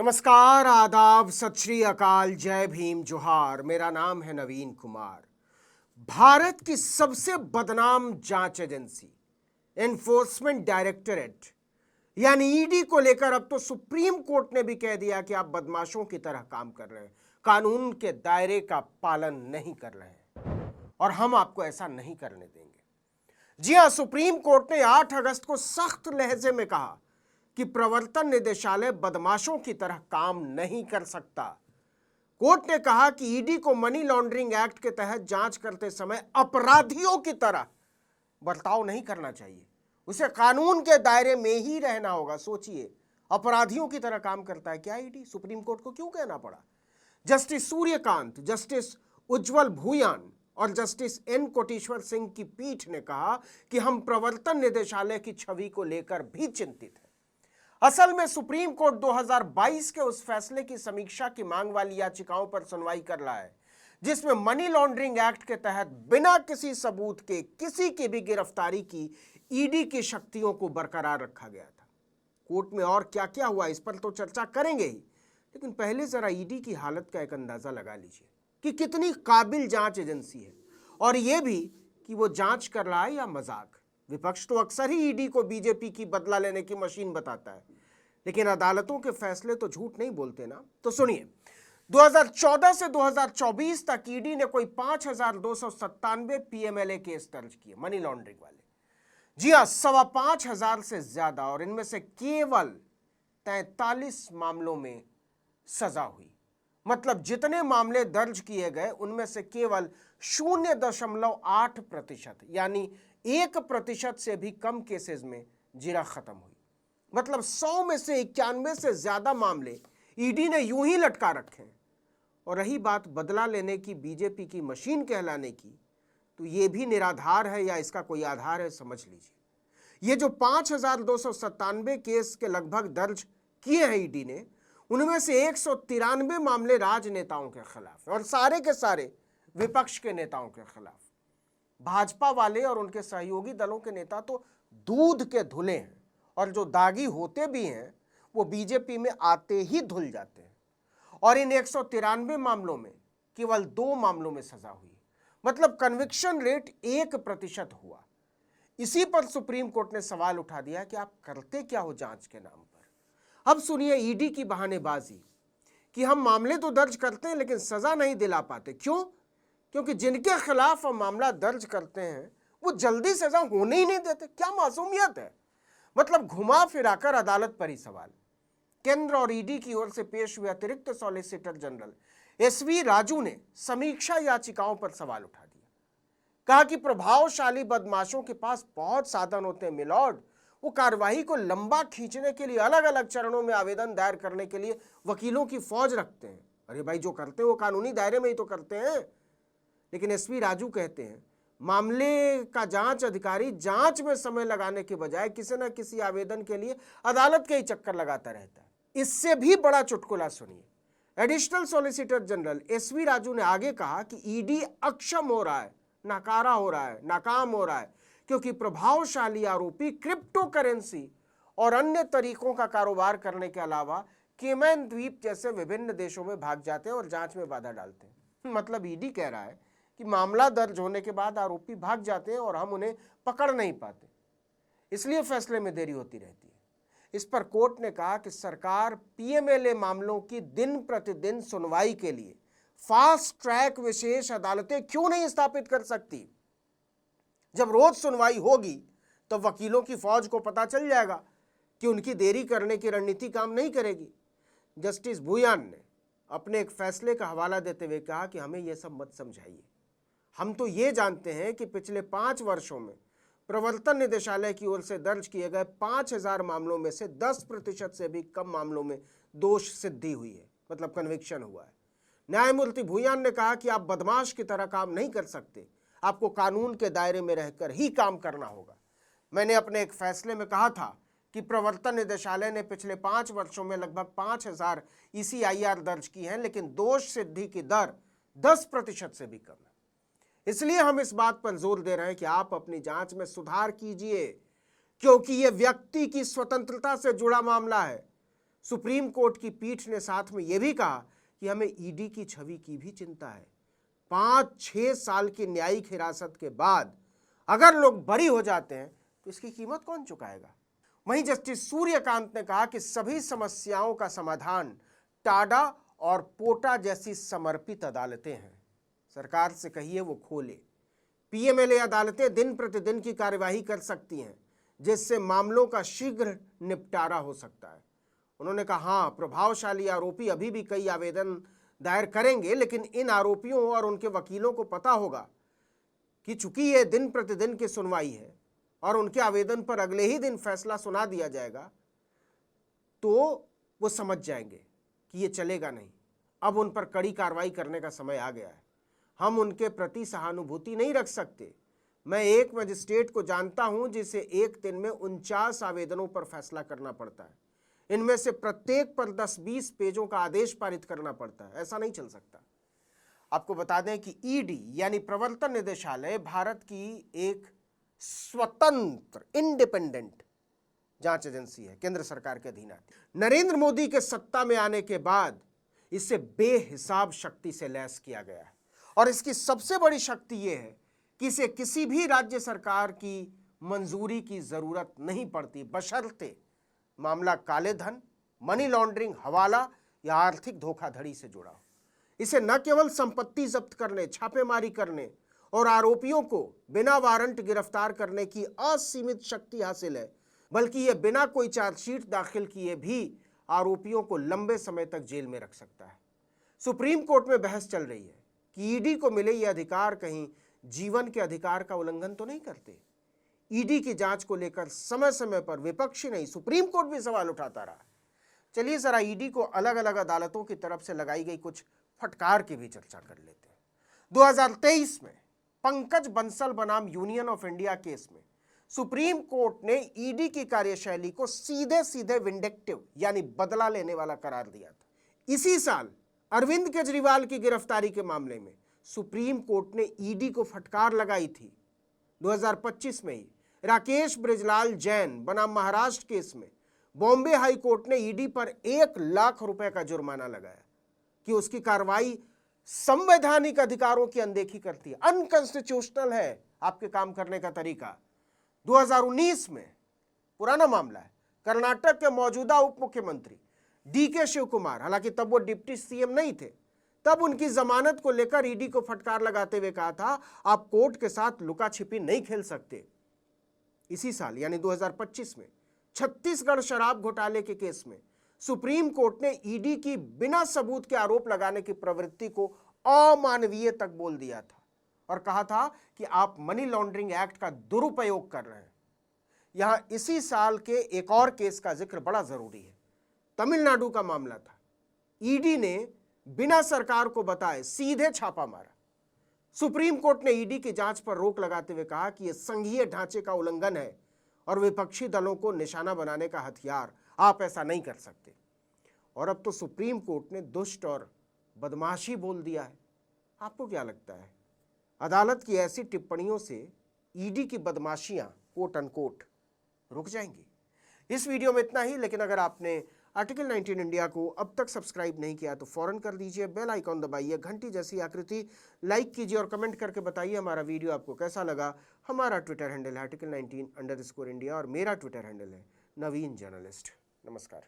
नमस्कार, आदाब, सत श्री अकाल, जय भीम, जोहार। मेरा नाम है नवीन कुमार। भारत की सबसे बदनाम जांच एजेंसी एनफोर्समेंट डायरेक्टरेट यानी ईडी को लेकर अब तो सुप्रीम कोर्ट ने भी कह दिया कि आप बदमाशों की तरह काम कर रहे हैं, कानून के दायरे का पालन नहीं कर रहे हैं और हम आपको ऐसा नहीं करने देंगे। जी हां, सुप्रीम कोर्ट ने 8 अगस्त को सख्त लहजे में कहा कि प्रवर्तन निदेशालय बदमाशों की तरह काम नहीं कर सकता। कोर्ट ने कहा कि ईडी को मनी लॉन्ड्रिंग एक्ट के तहत जांच करते समय अपराधियों की तरह बर्ताव नहीं करना चाहिए, उसे कानून के दायरे में ही रहना होगा। सोचिए, अपराधियों की तरह काम करता है क्या ईडी? सुप्रीम कोर्ट को क्यों कहना पड़ा? जस्टिस सूर्यकांत, जस्टिस उज्जवल भूयान और जस्टिस एन कोटेश्वर सिंह की पीठ ने कहा कि हम प्रवर्तन निदेशालय की छवि को लेकर भी चिंतित हैं। असल में सुप्रीम कोर्ट 2022 के उस फैसले की समीक्षा की मांग वाली याचिकाओं पर सुनवाई कर रहा है जिसमें मनी लॉन्ड्रिंग एक्ट के तहत बिना किसी सबूत के किसी की भी गिरफ्तारी की ईडी की शक्तियों को बरकरार रखा गया था। कोर्ट में और क्या क्या हुआ इस पर तो चर्चा करेंगे ही, लेकिन पहले जरा ईडी की हालत का एक अंदाजा लगा लीजिए कि कितनी काबिल जांच एजेंसी है, और यह भी कि वो जांच कर रहा है या मजाक। विपक्ष तो अक्सर ही ईडी को बीजेपी की बदला लेने की मशीन बताता है, लेकिन अदालतों के फैसले तो झूठ नहीं बोलते ना। तो सुनिए, 2014 से 2024 तक ईडी ने कोई 5297 पीएमएलए केस दर्ज किए, मनी लॉन्ड्रिंग वाले। जी हां, 5,500 से ज्यादा, और इनमें से केवल 43 मामलों में सजा हुई। मतलब जितने मामले दर्ज किए गए उनमें से केवल 0.8% यानी 1% से भी कम केसेस में जिरा खत्म हुई। मतलब 100 में से 91 से ज्यादा मामले ईडी ने यूं ही लटका रखे। और रही बात बदला लेने की, बीजेपी की मशीन कहलाने की, तो यह भी निराधार है या इसका कोई आधार है, समझ लीजिए। ये जो 5,297 केस के लगभग दर्ज किए हैं ईडी ने, उनमें से 193 मामले राजनेताओं के खिलाफ और सारे के सारे विपक्ष के नेताओं के खिलाफ। भाजपा वाले और उनके सहयोगी दलों के नेता तो दूध के धुले हैं, और जो दागी होते भी हैं वो बीजेपी में आते ही धुल जाते हैं। और इन 193 मामलों में केवल 2 मामलों में सजा हुई, मतलब कन्विक्शन रेट 1% हुआ। इसी पर सुप्रीम कोर्ट ने सवाल उठा दिया कि आप करते क्या हो जांच के नाम पर। अब सुनिए ईडी की बहानेबाजी कि हम मामले तो दर्ज करते हैं लेकिन सजा नहीं दिला पाते। क्यों? क्योंकि जिनके खिलाफ हम मामला दर्ज करते हैं वो जल्दी सजा होने ही नहीं देते। क्या मासूमियत है? मतलब घुमा फिराकर अदालत पर ही सवाल। केंद्र और ईडी की ओर से पेश हुए अतिरिक्त सॉलिसिटर जनरल एसवी राजू ने समीक्षा याचिकाओं पर सवाल उठा दिया। कहा कि प्रभावशाली बदमाशों के पास बहुत साधन होते हैं मिलॉर्ड, वो कार्यवाही को लंबा खींचने के लिए अलग अलग चरणों में आवेदन दायर करने के लिए वकीलों की फौज रखते हैं। अरे भाई, जो करते हैं वो कानूनी दायरे में ही तो करते हैं। लेकिन एसवी राजू कहते हैं मामले का जांच अधिकारी जांच में समय लगाने के बजाय किसी न किसी आवेदन के लिए अदालत के ही चक्कर लगाता रहता है। इससे भी बड़ा चुटकुला सुनिए। Additional solicitor general S V Raju ने आगे कहा कि ईडी अक्षम हो रहा है, नाकारा हो रहा है, नाकाम हो रहा है, क्योंकि प्रभावशाली आरोपी क्रिप्टो करेंसी और अन्य तरीकों का कारोबार करने के अलावा केमैन द्वीप जैसे विभिन्न देशों में भाग जाते हैं और जांच में बाधा डालते हैं। मतलब ईडी कह रहा है कि मामला दर्ज होने के बाद आरोपी भाग जाते हैं और हम उन्हें पकड़ नहीं पाते, इसलिए फैसले में देरी होती रहती है। इस पर कोर्ट ने कहा कि सरकार पीएमएलए मामलों की दिन प्रतिदिन सुनवाई के लिए फास्ट ट्रैक विशेष अदालतें क्यों नहीं स्थापित कर सकती? जब रोज सुनवाई होगी तो वकीलों की फौज को पता चल जाएगा कि उनकी देरी करने की रणनीति काम नहीं करेगी। जस्टिस भूयान ने अपने एक फैसले का हवाला देते हुए कहा कि हमें यह सब मत समझाइए, हम तो ये जानते हैं कि पिछले 5 वर्षों में प्रवर्तन निदेशालय की ओर से दर्ज किए गए 5,000 मामलों में से 10% से भी कम मामलों में दोष सिद्धि हुई है, मतलब कन्विक्शन हुआ है। न्यायमूर्ति भूयान ने कहा कि आप बदमाश की तरह काम नहीं कर सकते, आपको कानून के दायरे में रहकर ही काम करना होगा। मैंने अपने एक फैसले में कहा था कि प्रवर्तन निदेशालय ने पिछले 5 वर्षों में लगभग 5,000 ECIR दर्ज की हैं, लेकिन दोष सिद्धि की दर 10% से भी कम है। इसलिए हम इस बात पर जोर दे रहे हैं कि आप अपनी जांच में सुधार कीजिए, क्योंकि यह व्यक्ति की स्वतंत्रता से जुड़ा मामला है। सुप्रीम कोर्ट की पीठ ने साथ में यह भी कहा कि हमें ईडी की छवि की भी चिंता है। 5-6 साल की न्यायिक हिरासत के बाद अगर लोग बरी हो जाते हैं तो इसकी कीमत कौन चुकाएगा। वहीं जस्टिस सूर्यकांत ने कहा कि सभी समस्याओं का समाधान टाडा और पोटा जैसी समर्पित अदालतें हैं। सरकार से कहिए वो खोले। पीएमएलए अदालतें दिन प्रतिदिन की कार्यवाही कर सकती हैं, जिससे मामलों का शीघ्र निपटारा हो सकता है। उन्होंने कहा, हाँ, प्रभावशाली आरोपी अभी भी कई आवेदन दायर करेंगे, लेकिन इन आरोपियों और उनके वकीलों को पता होगा कि चूंकि ये दिन प्रतिदिन की सुनवाई है और उनके आवेदन पर अगले ही दिन फैसला सुना दिया जाएगा, तो वो समझ जाएंगे कि ये चलेगा नहीं। अब उन पर कड़ी कार्रवाई करने का समय आ गया है। हम उनके प्रति सहानुभूति नहीं रख सकते। मैं एक मजिस्ट्रेट को जानता हूं जिसे एक दिन में 49 आवेदनों पर फैसला करना पड़ता है। इनमें से प्रत्येक पर 10-20 पेजों का आदेश पारित करना पड़ता है। ऐसा नहीं चल सकता। आपको बता दें कि ईडी यानी प्रवर्तन निदेशालय भारत की एक स्वतंत्र इंडिपेंडेंट जांच एजेंसी है, केंद्र सरकार के अधीन आती है। नरेंद्र मोदी के सत्ता में आने के बाद इसे बेहिसाब शक्ति से लैस किया गया है और इसकी सबसे बड़ी शक्ति यह है कि इसे किसी भी राज्य सरकार की मंजूरी की जरूरत नहीं पड़ती, बशर्ते मामला काले धन, मनी लॉन्ड्रिंग, हवाला या आर्थिक धोखाधड़ी से जुड़ा हो। इसे न केवल संपत्ति जब्त करने, छापेमारी करने और आरोपियों को बिना वारंट गिरफ्तार करने की असीमित शक्ति हासिल है, बल्कि यह बिना कोई चार्जशीट दाखिल किए भी आरोपियों को लंबे समय तक जेल में रख सकता है। सुप्रीम कोर्ट में बहस चल रही है कि ईडी को मिले ये अधिकार कहीं जीवन के अधिकार का उल्लंघन तो नहीं करते। ईडी की जांच को लेकर समय समय पर विपक्षी नहीं, सुप्रीम कोर्ट भी सवाल उठाता रहा। चलिए जरा ईडी को अलग अलग अदालतों की तरफ से लगाई गई कुछ फटकार की भी चर्चा कर लेते हैं। 2023 में पंकज बंसल बनाम यूनियन ऑफ इंडिया केस में सुप्रीम कोर्ट ने ईडी की कार्यशैली को सीधे सीधे विंडेक्टिव यानी बदला लेने वाला करार दिया था। इसी साल अरविंद केजरीवाल की गिरफ्तारी के मामले में सुप्रीम कोर्ट ने ईडी को फटकार लगाई थी। 2025 में ही राकेश ब्रिजलाल जैन बनाम महाराष्ट्र केस में बॉम्बे हाई कोर्ट ने ईडी पर 1 लाख रुपए का जुर्माना लगाया कि उसकी कार्रवाई संवैधानिक अधिकारों की अनदेखी करती है, अनकॉन्स्टिट्यूशनल है आपके काम करने का तरीका। 2019 में पुराना मामला है, कर्नाटक के मौजूदा उप मुख्यमंत्री डीके शिव कुमार, हालांकि तब वो डिप्टी सीएम नहीं थे, तब उनकी जमानत को लेकर ईडी को फटकार लगाते हुए कहा था, आप कोर्ट के साथ लुका छिपी नहीं खेल सकते। इसी साल यानी 2025 में छत्तीसगढ़ शराब घोटाले के केस में सुप्रीम कोर्ट ने ईडी की बिना सबूत के आरोप लगाने की प्रवृत्ति को अमानवीय तक बोल दिया था और कहा था कि आप मनी लॉन्ड्रिंग एक्ट का दुरुपयोग कर रहे हैं। यहां इसी साल के एक और केस का जिक्र बड़ा जरूरी है। तमिलनाडु का मामला था। ईडी ने बिना सरकार को बताए सीधे छापा मारा। सुप्रीम कोर्ट ने ईडी की जांच पर रोक लगाते हुए कहा कि यह संघीय ढांचे का उल्लंघन है और विपक्षी दलों को निशाना बनाने का हथियार, आप ऐसा नहीं कर सकते। और अब तो सुप्रीम कोर्ट ने दुष्ट और बदमाशी बोल दिया है। आपको क्या लगता है, अदालत की ऐसी टिप्पणियों से ईडी की बदमाशियां कोट अनकोट रुक जाएंगी? इस वीडियो में इतना ही, लेकिन अगर आपने आर्टिकल 19 इंडिया को अब तक सब्सक्राइब नहीं किया तो फौरन कर दीजिए, बेल आइकॉन दबाइए, घंटी जैसी आकृति लाइक कीजिए और कमेंट करके बताइए हमारा वीडियो आपको कैसा लगा। हमारा ट्विटर हैंडल है article19_India और मेरा ट्विटर हैंडल है नवीन जर्नलिस्ट। नमस्कार।